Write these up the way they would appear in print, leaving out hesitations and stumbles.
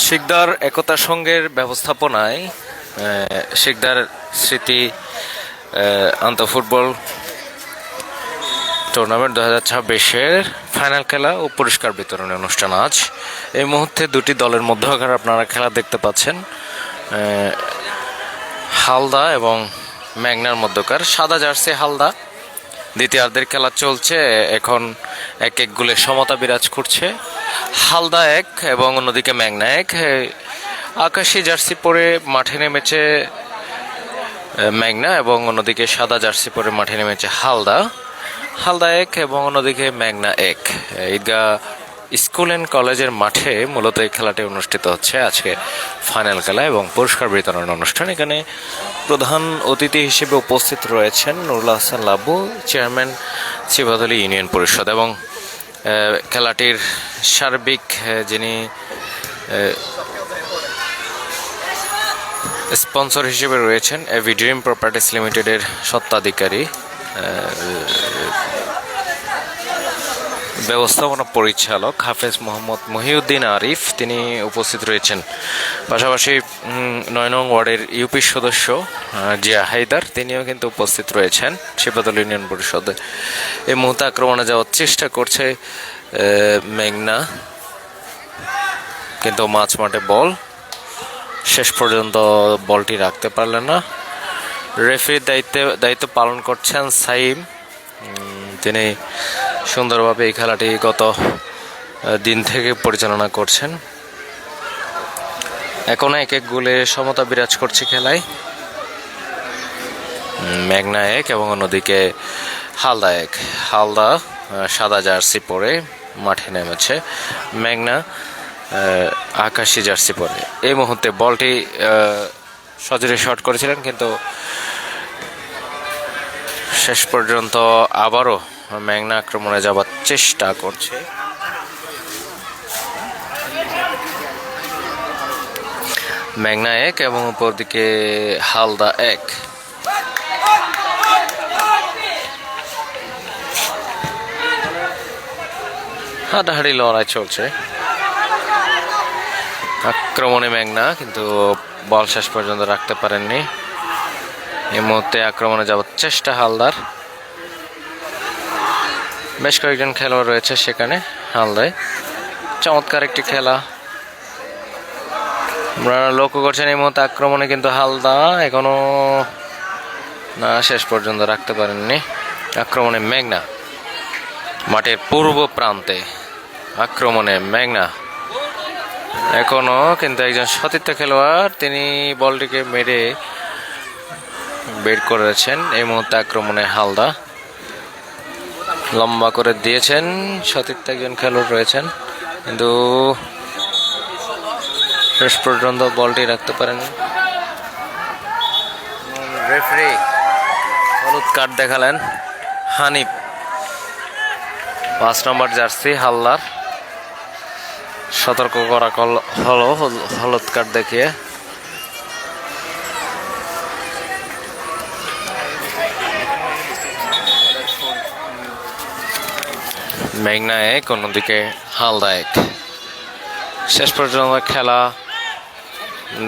শিকদার একতা সংঘের ব্যবস্থাপনায় শিকদার স্মৃতি আন্তঃফুটবল টুর্নামেন্ট 2026-এর ফাইনাল খেলা ও পুরস্কার বিতরণী অনুষ্ঠান আজ। এই মুহূর্তে দুটি দলের মধ্যকার আপনারা খেলা দেখতে পাচ্ছেন। হালদা এবং মেঘনার মধ্যকার সাদা জার্সি হালদা। দ্বিতীয়ার্ধের খেলা চলছে, এখন এক এক গোলে সমতা বিরাজ করছে। হালদা এক এবং অন্যদিকে মেঘনা এক। আকাশি জার্সি পরে মাঠে নেমেছে মেঘনা এবং অন্যদিকে সাদা জার্সি পরে মাঠে নেমেছে হালদা। হালদা এক এবং অন্যদিকে মেঘনা এক। ঈদগাহ স্কুল অ্যান্ড কলেজের মাঠে মূলত এই খেলাটি অনুষ্ঠিত হচ্ছে। আজকে ফাইনাল খেলা এবং পুরস্কার বিতরণ অনুষ্ঠান। এখানে প্রধান অতিথি হিসেবে উপস্থিত রয়েছেন নুরুল হাসান লাবু, চেয়ারম্যান চিবাতলী ইউনিয়ন পরিষদ, এবং খেলাটির সার্বিক যিনি স্পন্সর হিসেবে রয়েছেন এভি ড্রিম প্রপার্টিস লিমিটেডের স্বত্বাধিকারী ব্যবস্থাপনা পরিচালক হাফেজ মোহাম্মদ মহিউদ্দিন আরিফ, তিনি উপস্থিত রয়েছেন। পাশাপাশি 9 নং ওয়ার্ডের ইউপি সদস্য জিয়া হায়দার, তিনিও কিন্তু উপস্থিত রয়েছেন চিবাতলী ইউনিয়ন পরিষদে। এই মুহূর্তে আক্রমণে যাওয়ার চেষ্টা করছে মেঘনা, কিন্তু মাঝ মাঠে বল, শেষ পর্যন্ত বলটি রাখতে পারলেন না। রেফারির দায়িত্ব পালন করছেন সাইম, তিনি সুন্দরভাবে এই খেলাটি গত দিন থেকে পরিচালনা করছেন। এখন এক এক গোলে সমতা বিরাজ করছে খেলায়। মেঘনা এক এবং অন্যদিকে হালদা এক। হালদা সাদা জার্সি পরে মাঠে নেমেছে, মেঘনা আকাশি জার্সি পরে। এই মুহূর্তে বলটি সজোরে শট করেছিলেন, কিন্তু শেষ পর্যন্ত আবারও মেঘনা আক্রমণে যাবার চেষ্টা করছে। মেঘনা এক এবং উপর দিকে হালদা এক। হাডাহাডি লড়াই চলছে। আক্রমণে মেঘনা, কিন্তু বল শেষ পর্যন্ত রাখতে পারেননি। এই মুহূর্তে আক্রমণে যাওয়ার চেষ্টা হালদার। বেশ কয়েকজন খেলোয়াড় রয়েছে সেখানে হালদায়। চমৎকার একটি খেলা আপনারা লক্ষ্য করছেন। এই মুহূর্তে আক্রমণে কিন্তু হালদা এখনো না, শেষ পর্যন্ত রাখতে পারেননি। আক্রমণে মেঘনা, মাঠের পূর্ব প্রান্তে আক্রমণে মেঘনা এখনো কিন্তু একজন সতীর্থ খেলোয়াড়, তিনি বলটিকে মেরে বের করেছেন। এই মুহূর্তে আক্রমণে হালদা লম্বা করে দিয়েছেন, সতীর্থ একজন খেলোয়াড় রয়েছেন, কিন্তু শেষ পর্যন্ত বলটি রাখতে পারেন। রেফারি হলুদ কার্ড দেখালেন হানিফ, 5 নম্বর জার্সি হালদার, সতর্ক করা হলো হলুদ কার্ড দেখিয়ে। মেঘনা এক, অন্যদিকে হালদা এক। শেষ পর্যন্ত খেলা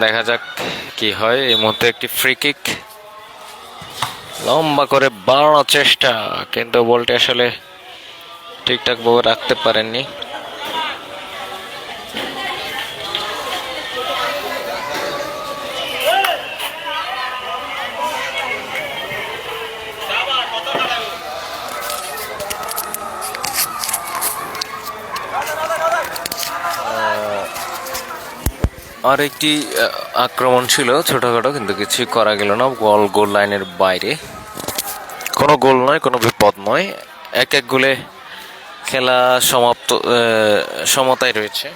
দেখা যাক কি হয়। এই মুহূর্তে একটি ফ্রি কিক, লম্বা করে বাড়ানোর চেষ্টা, কিন্তু বলটি আসলে ঠিকঠাক ভাবে রাখতে পারেননি। আর একটি আক্রমণ ছিল ছোটখাটো, কিন্তু কিছুই করা গেল না। গোল লাইনের বাইরে, কোনো গোল নয়, কোনো বিপদ নয়। এক এক গোলে খেলা সমাপ্ত, সমতায় রয়েছে।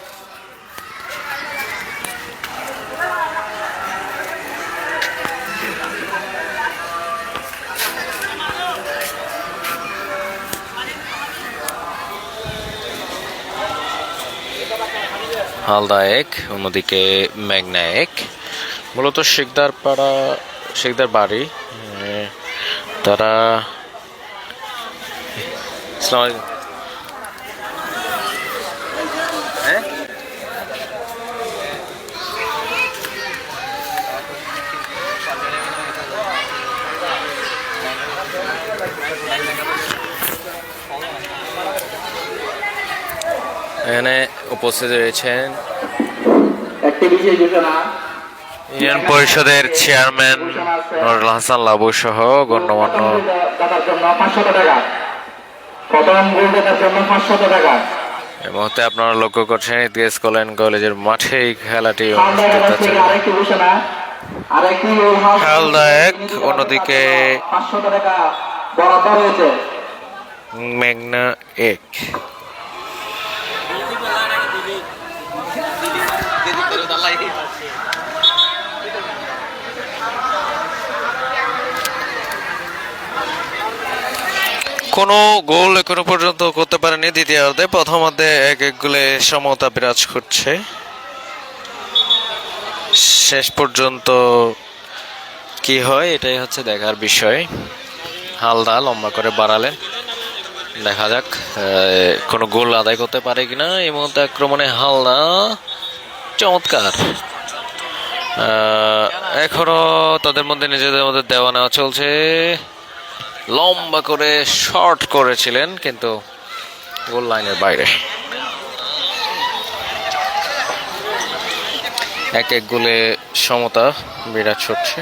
হালদা এক, অন্যদিকে মেঘনা এক। মূলত শিকদার বাড়ি, তারা এখানে উপস্থিত রয়েছেন একটি বিশেষ ঘোষণা ইউনিয়ন পরিষদের চেয়ারম্যান নুরুল হাসান লাবু সহ গণ্যমান্য দাতার জন্য 500 টাকা, প্রথম গোল দাতার জন্য 500 টাকা। এই মুহূর্তে আপনারা লক্ষ্য করছেন ঈদগাহ স্কুল অ্যান্ড কলেজের মাঠে এই খেলাটি অনুষ্ঠিত হচ্ছে। আরেকটি ঘোষণা, আরেকটি হালদা এক, অন্যদিকে 500 টাকা বরাদ্দ রয়েছে। মেঘনা এক। কোনো গোল এখনো পর্যন্ত করতে পারেনি দ্বিতীয়ার্ধে। প্রথমার্ধে এক গোলে সমতা বিরাজ করছে। শেষ পর্যন্ত কি হয় এটাই হচ্ছে দেখার বিষয়। হালদা লম্বা করে বাড়ালেন, দেখা যাক কোনো গোল আদায় করতে পারে কিনা। এই মুহূর্তে আক্রমণে হালদা চমৎকার। এখনো তাদের মধ্যে নিজেদের মধ্যে দেওয়া নেওয়া চলছে। লম্বা করে শর্ট করেছিলেন কিন্তু গোল লাইনের বাইরে। এক গোলে সমতা বিরাজ হচ্ছে।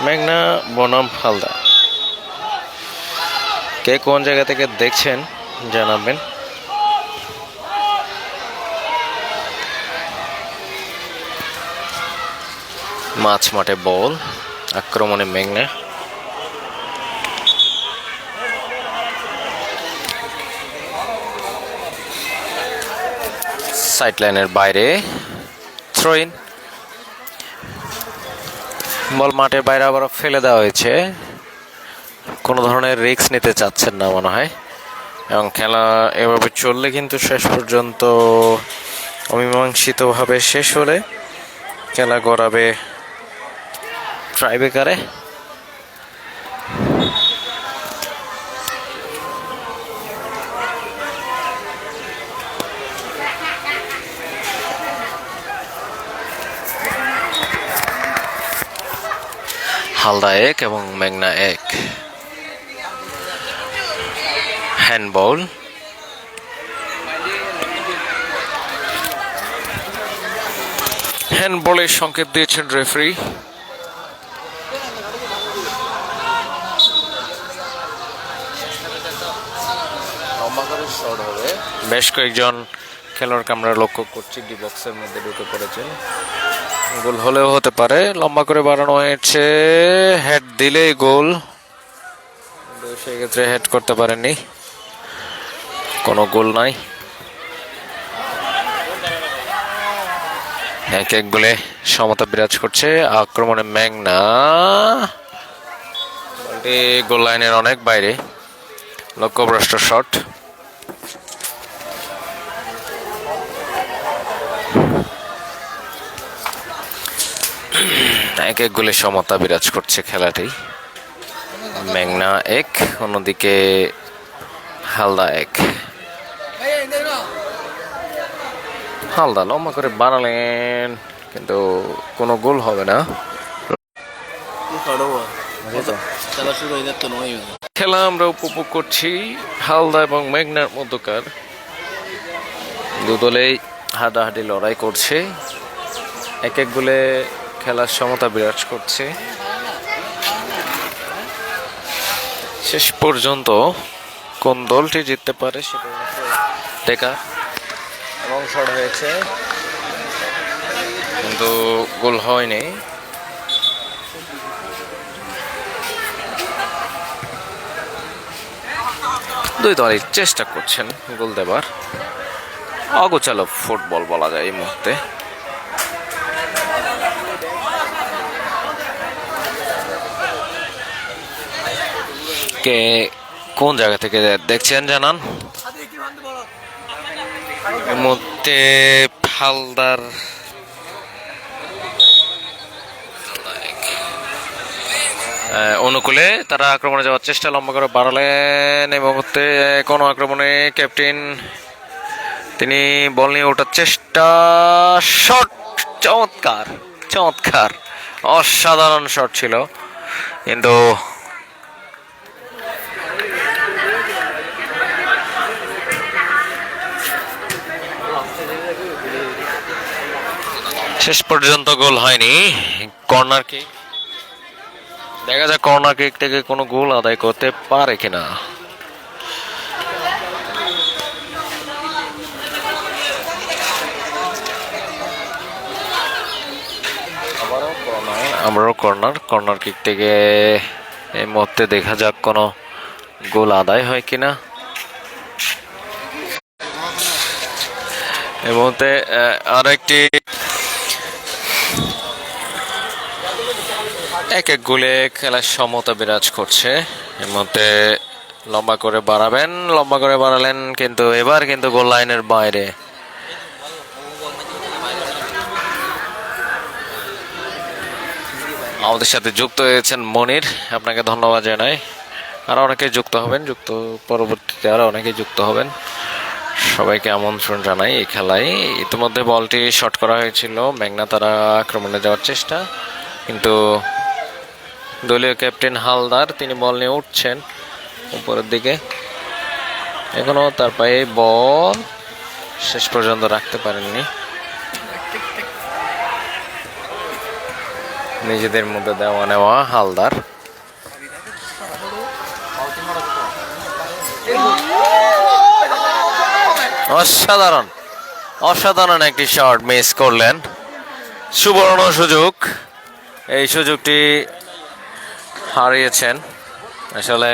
মেঘনা বনাম হালদা, কে কোন জায়গা থেকে দেখছেন জানাবেন। মাছ মাঠে বল, আক্রমণে মেঘনা। সাইড লাইনের বাইরে থ্রো ইন। বল মাঠের বাইরে আবার ফেলে দেওয়া হয়েছে। কোনো ধরনের রিস্ক নিতে চাচ্ছেন না মনে হয়, এবং খেলা এভাবে চললে কিন্তু শেষ পর্যন্ত অমীমাংসিতভাবে শেষ হলে খেলা গড়াবে ট্রাইব্রেকারে। হালদা এক এবং মেঘনা এক। হ্যান্ডবল। হ্যান্ডবলের সংকেত দিয়েছেন রেফারি। বেশ কয়েকজন খেলোয়াড়কে আমরা লক্ষ্য করছি ডি বক্সের মধ্যে ঢুকে পড়েছেন। গোল হলেও হতে পারে। লম্বা করে বাড়ানো হয়েছে, হেড দিলেই গোল, কিন্তু সেক্ষেত্রে হেড করতে পারেননি, কোনো গোল নাই। এক গোলে সমতা বিরাজ করছে। আক্রমণে মেঘনা, গোল লাইনের অনেক বাইরে, লক্ষ্যভ্রষ্ট শট। এক গোলে সমতা বিরাজ করছে খেলাটি। মেঘনা এক, অন্যদিকে হালদা এক। হালদা লম্বা করে বানালেন কিন্তু কোনো গোল হবে না। খেলা আমরা উপভোগ করছি হালদা এবং মেঘনার মধ্যকার। দুদলেই হাডাহাডি লড়াই করছে। এক গোলে খেলার সমতা বিরাজ করছে। শেষ পর্যন্ত কোন দলটি জিততে পারে সেটা দেখা। এবং শট হয়েছে কিন্তু গোল হয়নি। দুই দলই চেষ্টা করছেন গোল দেবার। অগোছালো ফুটবল বলা যায় এই মুহূর্তে। কে কোন জায়গা থেকে দেখছেন জানান। এই মুহূর্তে হালদার অনুকূলে তারা আক্রমণে যাওয়ার চেষ্টা, লম্বা করে বাড়ালেন। এই মুহূর্তে কোনো আক্রমণে ক্যাপ্টেন তিনি বল নিয়ে ওঠার চেষ্টা, শট, চমৎকার চমৎকার অসাধারণ শট ছিল, কিন্তু শেষ পর্যন্ত গোল হয়নি। কর্নার কিক, দেখা যাক কর্নার কিক থেকে কোনো গোল আদায় করতে পারে কিনা। আবারও কর্নার কিক থেকে এই মুহূর্তে দেখা যাক কোনো গোল আদায় হয় কিনা। এই মুহূর্তে আরেকটি এক গোলে খেলার সমতা বিরাজ করছে। এর মধ্যে লম্বা করে বাড়ালেন, কিন্তু এবার কিন্তু গোল লাইনের বাইরে। আমাদের সাথে যুক্ত হয়েছেন মনির, আপনাকে ধন্যবাদ জানাই। আরো অনেকে যুক্ত হবেন, পরবর্তীতে আরো অনেকে যুক্ত হবেন, সবাইকে আমন্ত্রণ জানাই এই খেলায়। ইতিমধ্যে বলটি শট করা হয়েছিল, মেঘনা তারা আক্রমণে যাওয়ার চেষ্টা, কিন্তু দলীয় ক্যাপ্টেন হালদার তিনি বল নিয়ে উঠছেন উপরের দিকে, এখনো তার পায়ে বল শেষ পর্যন্ত রাখতে পারেননি। নিজেদের মধ্যে দেওয়া নেওয়া হালদার। অসাধারণ একটি শট মিস করলেন, সুবর্ণ সুযোগ, এই সুযোগটি হারিয়েছেন। আসলে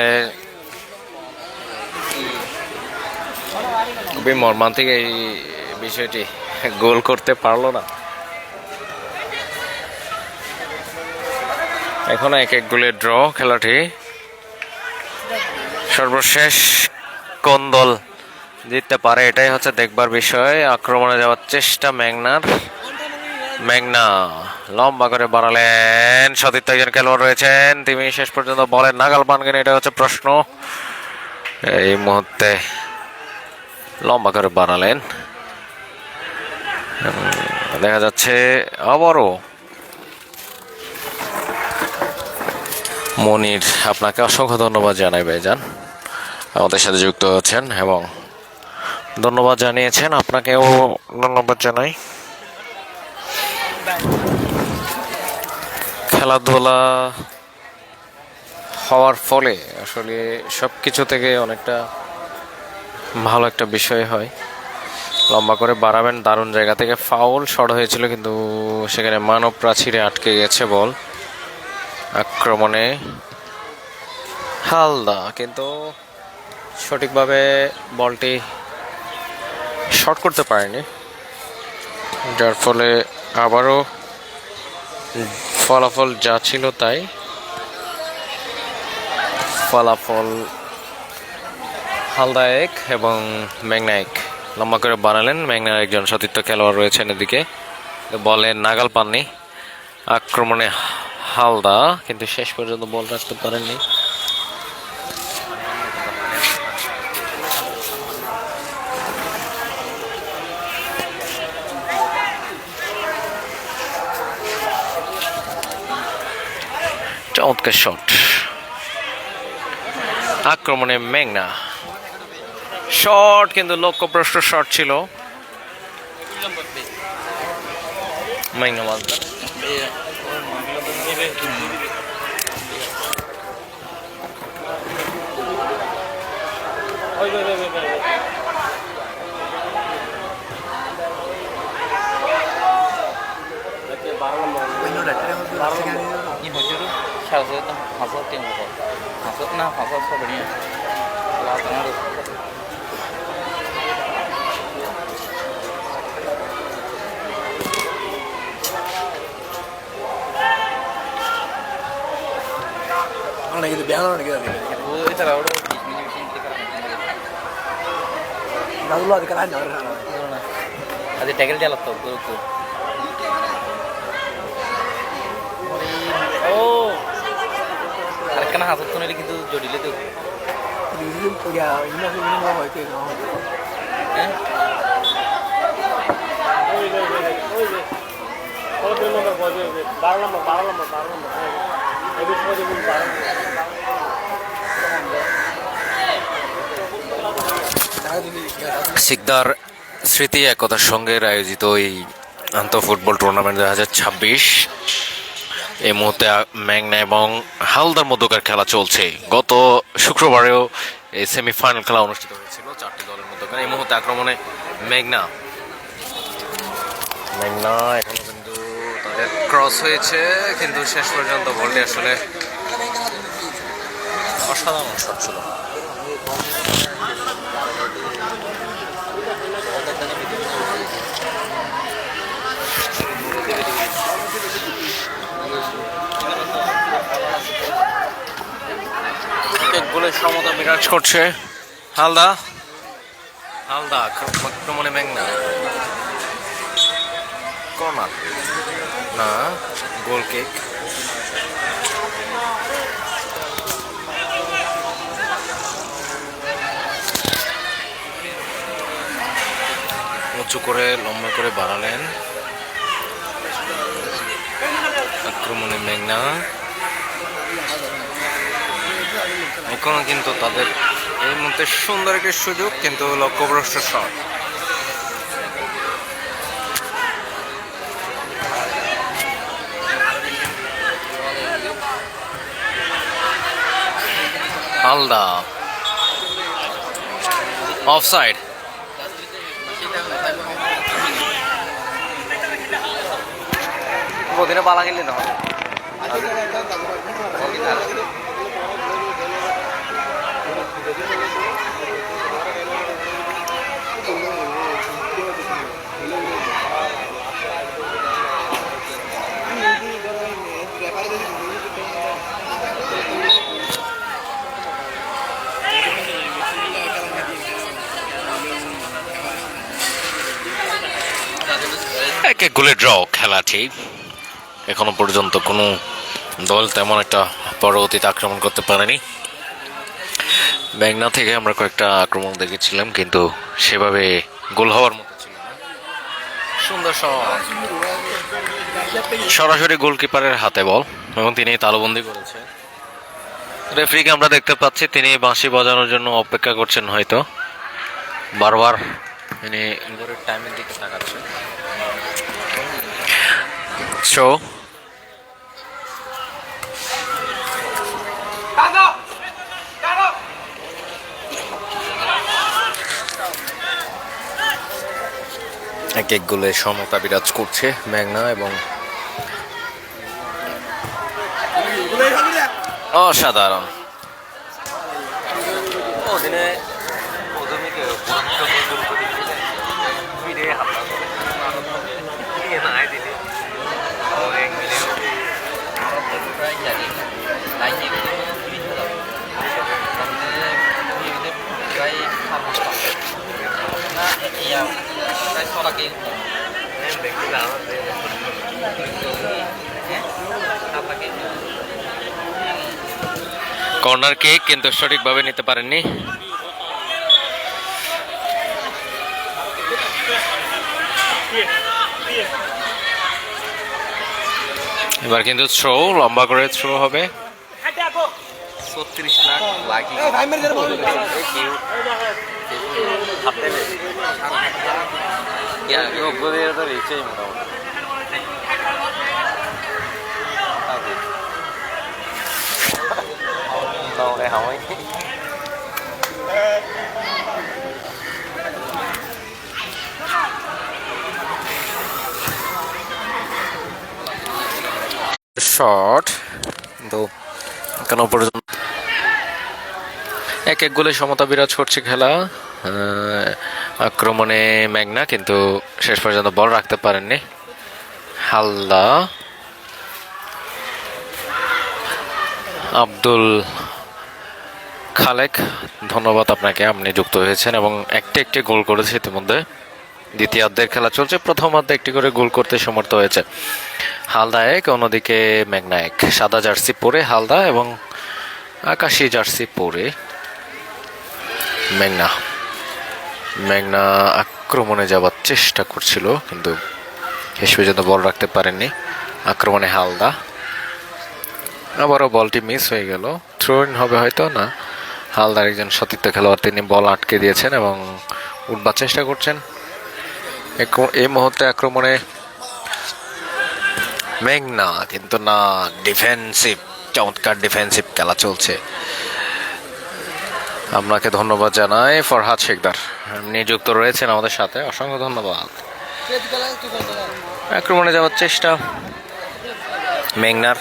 খুবই মর্মান্তিক এই বিষয়টি, গোল করতে পারলো না। এখন এক গোলে ড্র খেলাটি। সর্বশেষ কোন দল জিততে পারে এটাই হচ্ছে দেখবার বিষয়। আক্রমণে যাওয়ার চেষ্টা মেঘনা লম্বা করে বাড়ালেন, সতীর্থ একজন খেলোয়াড় রয়েছেন, তিনি শেষ পর্যন্ত বলের নাগাল পান কিনা এটা হচ্ছে প্রশ্ন। এই মুহূর্তে লম্বা করে বাড়ালেন, দেখা যাচ্ছে আবারও মনির, আপনাকে অসংখ্য ধন্যবাদ জানাই ভাইজান, আমাদের সাথে যুক্ত হচ্ছেন এবং ধন্যবাদ জানিয়েছেন, আপনাকেও ধন্যবাদ জানাই। খেলাধুলা হওয়ার ফলে আসলে সব কিছু থেকে অনেকটা ভালো একটা বিষয় হয়। লম্বা করে বাড়াবেন, দারুণ জায়গা থেকে ফাউল শট হয়েছিল, কিন্তু সেখানে মানব প্রাচীরে আটকে গেছে বল। আক্রমণে হালদা কিন্তু সঠিকভাবে বলটি শট করতে পারেনি, যার ফলে আবারও ফলাফল যা ছিল তাই। ফলাফল হালদা 1 এবং মেঘনা 1। লম্বা করে বানালেন, মেঘনার একজন সতীর্থ খেলোয়াড় রয়েছেন এদিকে, বলে নাগাল পাননি। আক্রমণে হালদা, কিন্তু শেষ পর্যন্ত বল রাখতে পারেননি। চমৎকার শট, আক্রমণে মেঘনা শট, কিন্তু লক্ষ্যভ্রষ্ট শট ছিল। মেঘনা মালদা అది టెగల్ చేస్తా ও আরেকখানা হাতত নিলে কিন্তু জড়িলে তো সিকদার স্মৃতি একতার সঙ্গে আয়োজিত এই আন্তঃ ফুটবল টুর্নামেন্ট 2026 এই মুহূর্তে মেঘনা এবং হালদার মধ্যকার খেলা চলছে। গত শুক্রবারেও এই সেমিফাইনাল খেলা অনুষ্ঠিত হয়েছিল 4টি দলের মধ্যকার। এই মুহূর্তে আক্রমণে মেঘনা মেঘনা এখনো কিন্তু তাদের ক্রস হয়েছে, কিন্তু শেষ পর্যন্ত বলটি আসলে অসাধারণ শট ছিল। গোলের সমতা বিরাজ করছে হালদা হালদা আক্রমণে মেঘনা কর্নার না গোল কিক। উঁচু করে লম্বা করে বাড়ালেন আক্রমণে মেঘনা। এখনো কিন্তু তাদের এই মুহূর্তে সুন্দর একটি সুযোগ, কিন্তু লক্ষ্যভ্রষ্ট শট। হালদা অফসাইড। বদিনে পালা গেলে না এক এক গোলে ড্র খেলাটি। এখনো পর্যন্ত কোনো দল তেমন একটা পরবর্তীতে আক্রমণ করতে পারেনি। মেঘনা থেকে আমরা কয়েকটা আক্রমণ দেখেছিলাম, কিন্তু সেভাবে গোল হওয়ার মতো ছিল না। সুন্দর সরাসরি গোলকিপারের হাতে বল এবং তিনি তালুবন্দি করেছে। রেফারিকে আমরা দেখতে পাচ্ছি তিনি বাঁশি বাজানোর জন্য অপেক্ষা করছেন, হয়তো বারবার তিনি গোলের টাইমের দিকে তাকাচ্ছেন। শো এক এক গোলে সমতা বিরাজ করছে মেঘনা এবং অসাধারণ। কর্নার কিক কিন্তু সঠিকভাবে নিতে পারেননি। এবার কিন্তু থ্রো, লম্বা করে থ্রো হবে। 36 লাখ লাগি শট, কিন্তু এখনো পর্যন্ত এক এক গোলে সমতা বিরাজ করছে খেলা। আক্রমণে মেঘনা, কিন্তু শেষ পর্যন্ত বল রাখতে পারেননি হালদা। আব্দুল খালেক, ধন্যবাদ আপনাকে, আপনি যুক্ত হয়েছেন এবং একটি গোল করেছে ইতিমধ্যে। দ্বিতীয়ার্ধের খেলা চলছে, প্রথমার্ধে একটি করে গোল করতে সমর্থ হয়েছে হালদা এক, অন্যদিকে মেঘনা এক। সাদা জার্সি পরে হালদা এবং আকাশি জার্সি পরে মেঘনা আক্রমণে যাওয়ার চেষ্টা করছিল, কিন্তু শেষ পর্যন্ত বল রাখতে পারেননি। আক্রমণে হালদা, আবারও বলটি মিস হয়ে গেল। থ্রো ইন হবে হয়তো না। হালদার একজন সতীর্থ খেলোয়াড়, তিনি বল আটকে দিয়েছেন এবং উঠবার চেষ্টা করছেন। এই মুহূর্তে আক্রমণে মেঘনা কিন্তু না, ডিফেন্সিভ, চমৎকার ডিফেন্সিভ খেলা চলছে। আপনাকে ধন্যবাদ জানাই ফরহাদ শেখদার, নিযুক্ত রয়েছেন আমাদের সাথে, অসংখ্য ধন্যবাদ। আক্রমণে যাওয়ার চেষ্টা মেঘনার।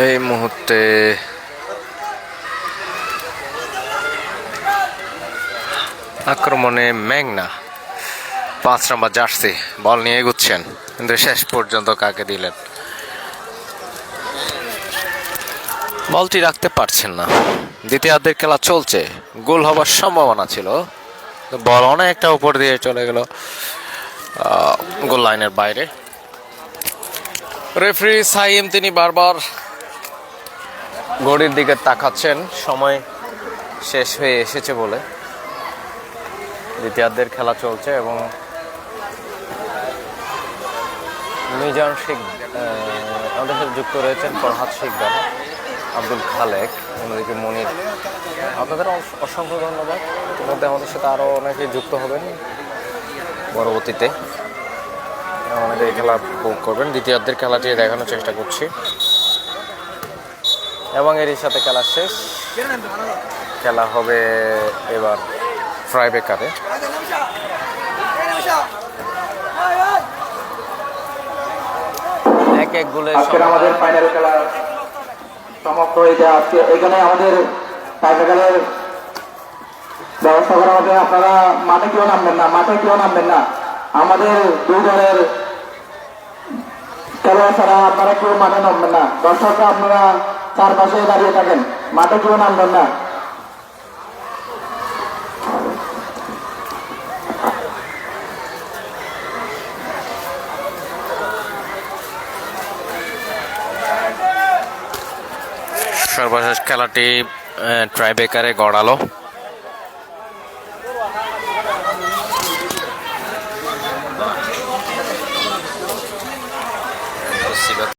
এই মুহূর্তে আক্রমণে মেঘনা 5 নম্বর জার্সি বল নিয়ে এগুচ্ছেন, কিন্তু শেষ পর্যন্ত কাকে দিলেন, বলটি রাখতে পারছেন না। দ্বিতীয়ার্ধের খেলা চলছে, গোল হবার সম্ভাবনা ছিল, বল অনেকটা উপর দিয়ে চলে গেল গোল লাইনের বাইরে। রেফারি সাইম তিনি বারবার ঘড়ির দিকে তাকাচ্ছেন, সময় শেষ হয়ে এসেছে বলে। দ্বিতীয়ার্ধের খেলা চলছে এবং মিজান শেখ আমাদের সাথে যুক্ত রয়েছেন, ফরহাদ শেখদার, আব্দুল খালেক, অন্যদিকে মনির। আপনাদের অসংখ্য ধন্যবাদ। ইতিমধ্যে আমাদের সাথে আরও অনেকে যুক্ত হবেন পরবর্তীতে, আমাদের এই খেলা উপভোগ করবেন। দ্বিতীয়ার্ধের খেলাটি দেখানোর চেষ্টা করছি এবং এরই সাথে খেলা শেষ। খেলা হবে এবার ট্রাইবেকারে। এক গোলে আজকের আমাদের ফাইনাল খেলা সমাপ্ত হয়ে যায়। আজকে এখানে আমাদের টাইব্রেকারের ব্যবস্থা করা হবে। আপনারা মাঠে কেউ নামবেন না, মাঠে কেউ নামবেন না। আমাদের দুই দলের খেলোয়াড় ছাড়া আপনারা কেউ মাঠে নামবেন না। দর্শকরা আপনারা চারপাশে দাঁড়িয়ে থাকেন, মাঠে কেউ নামবেন না। সর্বশেষ খেলাটি ট্রাইবেকারে গড়ালো।